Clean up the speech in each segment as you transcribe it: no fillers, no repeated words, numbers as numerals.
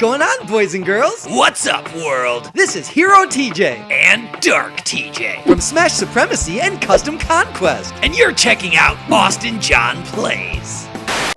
going on, boys and girls? What's up, world? This is Hero TJ And Dark TJ. from Smash Supremacy and Custom Conquest. And you're checking out Austin John Plays.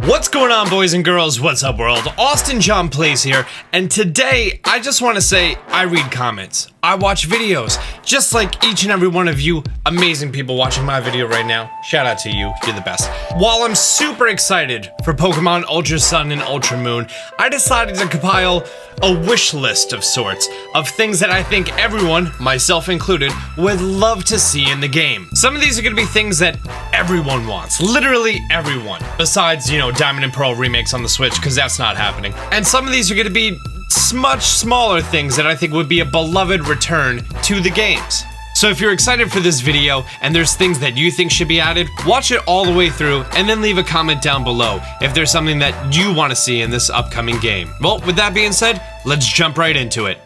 What's going on, boys and girls? What's up, world? Austin John Plays here, and today I just want to say I read comments. I watch videos, just like each and every one of you amazing people watching my video right now. Shout out to you, you're the best. While I'm super excited for Pokemon Ultra Sun and Ultra Moon, I decided to compile a wish list of sorts of things that I think everyone, myself included, would love to see in the game. Some of these are going to be things that everyone wants, literally everyone, besides, you know, Diamond and Pearl remakes on the Switch, because that's not happening. And some of these are going to be much smaller things that I think would be a beloved return to the games. So if you're excited for this video and there's things that you think should be added, watch it all the way through and then leave a comment down below if there's something that you want to see in this upcoming game. Well, with that being said, let's jump right into it.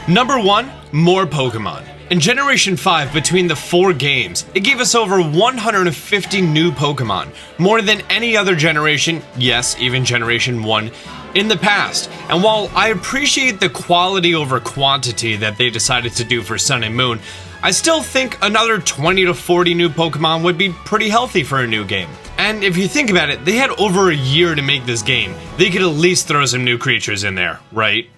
Number 1, more Pokemon. In Generation 5, between the 4 games, it gave us over 150 new Pokemon, more than any other generation, yes, even Generation 1, in the past. And while I appreciate the quality over quantity that they decided to do for Sun and Moon, I still think another 20 to 40 new Pokemon would be pretty healthy for a new game. And if you think about it, they had over a year to make this game. They could at least throw some new creatures in there, right?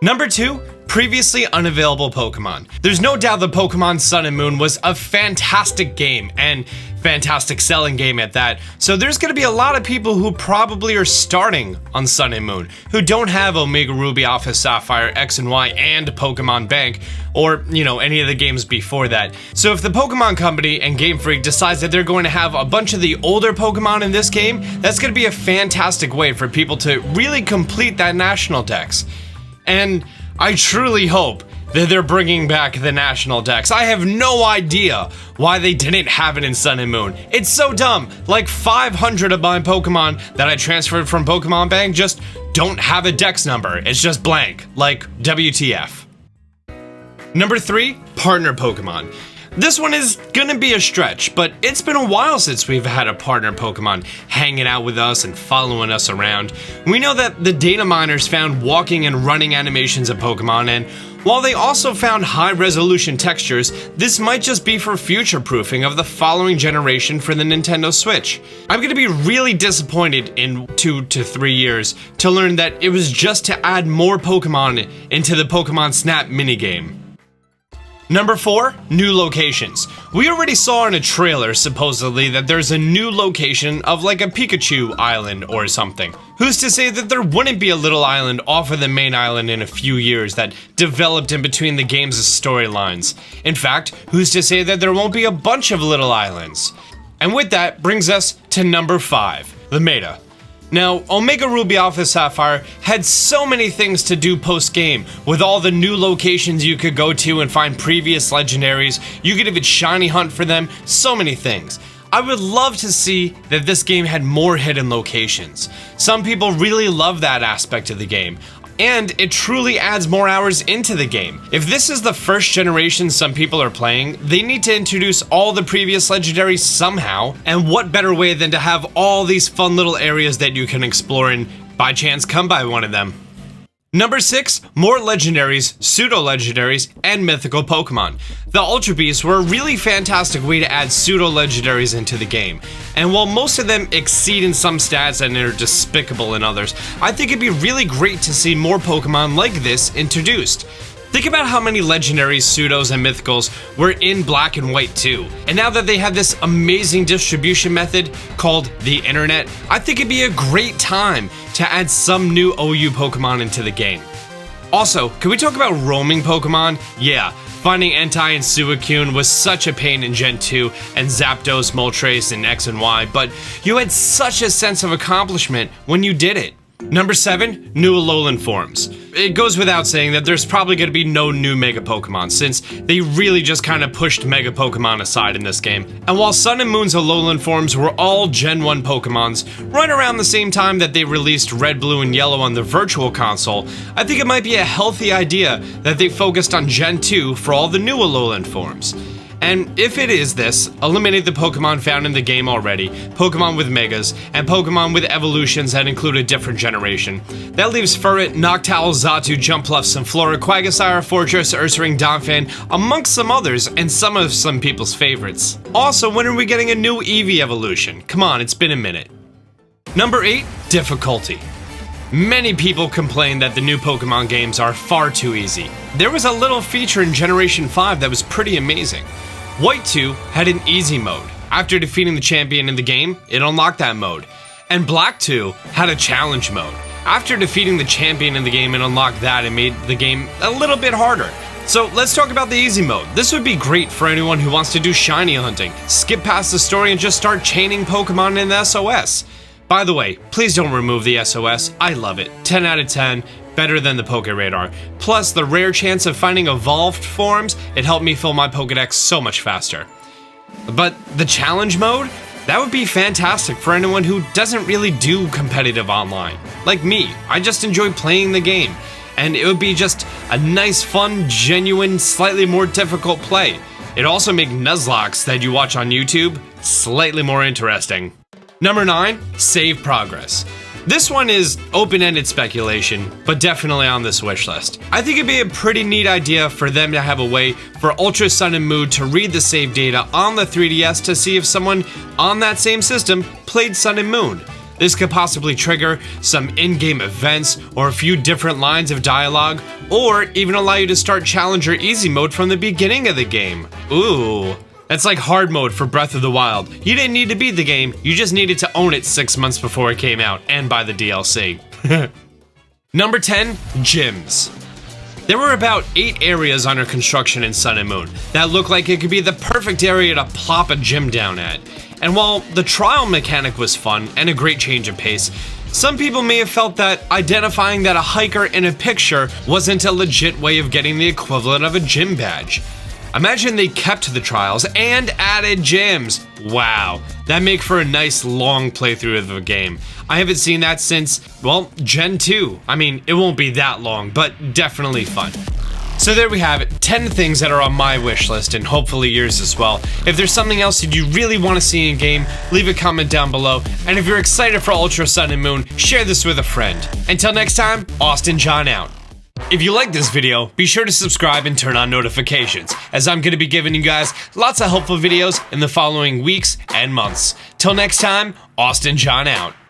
Number 2, previously unavailable Pokemon. There's no doubt that Pokemon Sun and Moon was a fantastic game, and fantastic selling game at that, so there's gonna be a lot of people who probably are starting on Sun and Moon, who don't have Omega Ruby, Alpha Sapphire, X and Y, and Pokemon Bank, or, you know, any of the games before that. So if the Pokemon Company and Game Freak decides that they're going to have a bunch of the older Pokemon in this game, that's gonna be a fantastic way for people to really complete that National Dex. And I truly hope that they're bringing back the National Dex. I have no idea why they didn't have it in Sun and Moon. It's so dumb. Like 500 of my Pokemon that I transferred from Pokemon Bank just don't have a Dex number. It's just blank, like WTF. Number 3, partner Pokemon. This one is gonna be a stretch, but it's been a while since we've had a partner Pokemon hanging out with us and following us around. We know that the data miners found walking and running animations of Pokemon, and while they also found high-resolution textures, this might just be for future-proofing of the following generation for the Nintendo Switch. I'm gonna be really disappointed in 2 to 3 years to learn that it was just to add more Pokemon into the Pokemon Snap minigame. Number 4, new locations. We already saw in a trailer, supposedly, that there's a new location of like a Pikachu island or something. Who's to say that there wouldn't be a little island off of the main island in a few years that developed in between the game's storylines? In fact, who's to say that there won't be a bunch of little islands? And with that brings us to number 5, the meta. Now, Omega Ruby Alpha Sapphire had so many things to do post-game, with all the new locations you could go to and find previous legendaries, you could even shiny hunt for them, so many things. I would love to see that this game had more hidden locations. Some people really love that aspect of the game, and it truly adds more hours into the game. If this is the first generation some people are playing, they need to introduce all the previous legendaries somehow, and what better way than to have all these fun little areas that you can explore and by chance come by one of them. Number 6, more legendaries, pseudo-legendaries, and mythical Pokemon. The Ultra Beasts were a really fantastic way to add pseudo-legendaries into the game, and while most of them exceed in some stats and are despicable in others, I think it'd be really great to see more Pokemon like this introduced. Think about how many legendaries, pseudos, and mythicals were in Black and White too. And now that they have this amazing distribution method called the internet, I think it'd be a great time to add some new OU Pokemon into the game. Also, can we talk about roaming Pokemon? Yeah, finding Entei and Suicune was such a pain in Gen 2 and Zapdos, Moltres, and X and Y, but you had such a sense of accomplishment when you did it. Number 7, new Lowland Forms. It goes without saying that there's probably going to be no new Mega Pokemon, since they really just kind of pushed Mega Pokemon aside in this game. And while Sun and Moon's Lowland Forms were all Gen 1 Pokemons, right around the same time that they released Red, Blue, and Yellow on the Virtual Console, I think it might be a healthy idea that they focused on Gen 2 for all the new Lowland Forms. And if it is this, eliminate the Pokemon found in the game already, Pokemon with Megas, and Pokemon with evolutions that include a different generation. That leaves Furret, Noctowl, Xatu, Jumpluff, Sunflora, Quagsire, Fortress, Ursaring, Donphan, amongst some others, and some people's favorites. Also, when are we getting a new Eevee evolution? Come on, it's been a minute. Number 8, difficulty. Many people complain that the new Pokemon games are far too easy. There was a little feature in Generation 5 that was pretty amazing. White 2 had an easy mode. After defeating the champion in the game, it unlocked that mode. And Black 2 had a challenge mode. After defeating the champion in the game, it unlocked that and made the game a little bit harder. So let's talk about the easy mode. This would be great for anyone who wants to do shiny hunting, skip past the story and just start chaining Pokemon in the SOS. By the way, please don't remove the SOS, I love it. 10 out of 10, better than the Poké Radar. Plus, the rare chance of finding evolved forms, it helped me fill my Pokédex so much faster. But the challenge mode? That would be fantastic for anyone who doesn't really do competitive online. Like me, I just enjoy playing the game. And it would be just a nice, fun, genuine, slightly more difficult play. It'd also make Nuzlockes that you watch on YouTube slightly more interesting. Number 9, save progress. This one is open-ended speculation, but definitely on this wish list. I think it'd be a pretty neat idea for them to have a way for Ultra Sun and Moon to read the save data on the 3DS to see if someone on that same system played Sun and Moon. This could possibly trigger some in-game events or a few different lines of dialogue, or even allow you to start Challenger Easy mode from the beginning of the game. Ooh. That's like hard mode for Breath of the Wild. You didn't need to beat the game, you just needed to own it 6 months before it came out, and buy the DLC. Number 10, gyms. There were about 8 areas under construction in Sun and Moon that looked like it could be the perfect area to plop a gym down at. And while the trial mechanic was fun and a great change of pace, some people may have felt that identifying that a hiker in a picture wasn't a legit way of getting the equivalent of a gym badge. Imagine they kept the trials and added gyms. Wow, that'd make for a nice long playthrough of the game. I haven't seen that since, well, Gen 2. I mean, it won't be that long, but definitely fun. So there we have it, 10 things that are on my wish list and hopefully yours as well. If there's something else that you really want to see in game, leave a comment down below. And if you're excited for Ultra Sun and Moon, share this with a friend. Until next time, Austin John out. If you like this video, be sure to subscribe and turn on notifications, as I'm going to be giving you guys lots of helpful videos in the following weeks and months. Till next time, Austin John out.